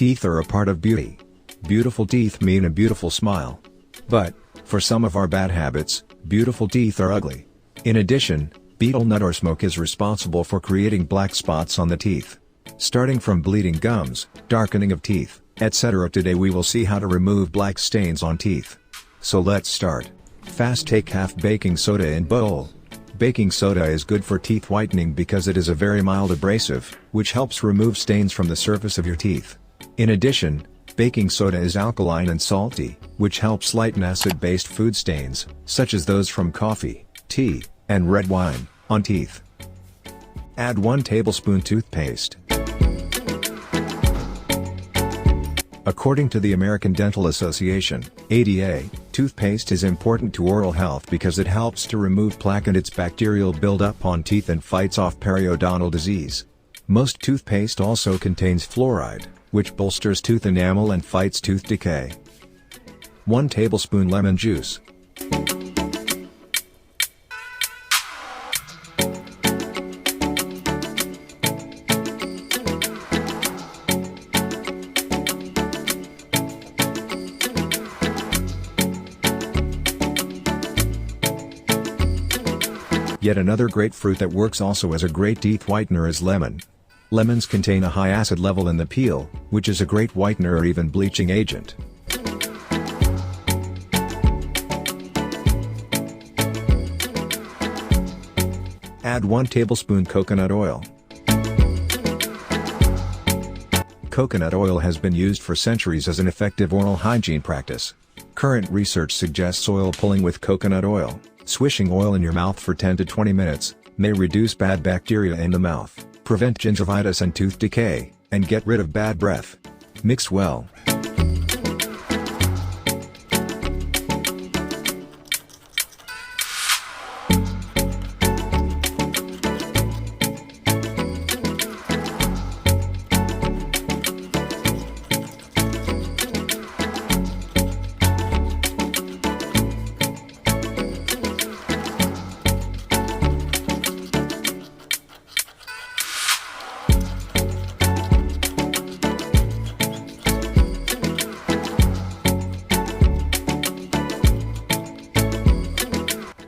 Teeth are a part of beauty. Beautiful teeth mean a beautiful smile. But, for some of our bad habits, beautiful teeth are ugly. In addition, betel nut or smoke is responsible for creating black spots on the teeth. Starting from bleeding gums, darkening of teeth, etc. Today we will see how to remove black stains on teeth. So let's start. Fast. Take half baking soda in bowl. Baking soda is good for teeth whitening because it is a very mild abrasive, which helps remove stains from the surface of your teeth. In addition, baking soda is alkaline and salty, which helps lighten acid-based food stains, such as those from coffee, tea, and red wine, on teeth. Add 1 tablespoon toothpaste. According to the American Dental Association, ADA, toothpaste is important to oral health because it helps to remove plaque and its bacterial buildup on teeth and fights off periodontal disease. Most toothpaste also contains fluoride, which bolsters tooth enamel and fights tooth decay. 1 tablespoon lemon juice. Yet another great fruit that works also as a great teeth whitener is lemon. Lemons contain a high acid level in the peel, which is a great whitener or even bleaching agent. Add 1 tablespoon coconut oil. Coconut oil has been used for centuries as an effective oral hygiene practice. Current research suggests oil pulling with coconut oil, swishing oil in your mouth for 10 to 20 minutes, may reduce bad bacteria in the mouth, prevent gingivitis and tooth decay, and get rid of bad breath. Mix well.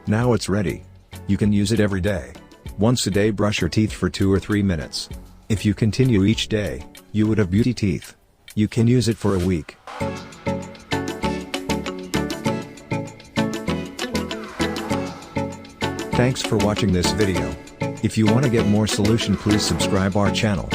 Now it's ready. You can use it every day. Once a day brush your teeth for 2 or 3 minutes. If you continue each day, you would have beauty teeth. You can use it for a week. Thanks for watching this video. If you want to get more solution, please subscribe our channel.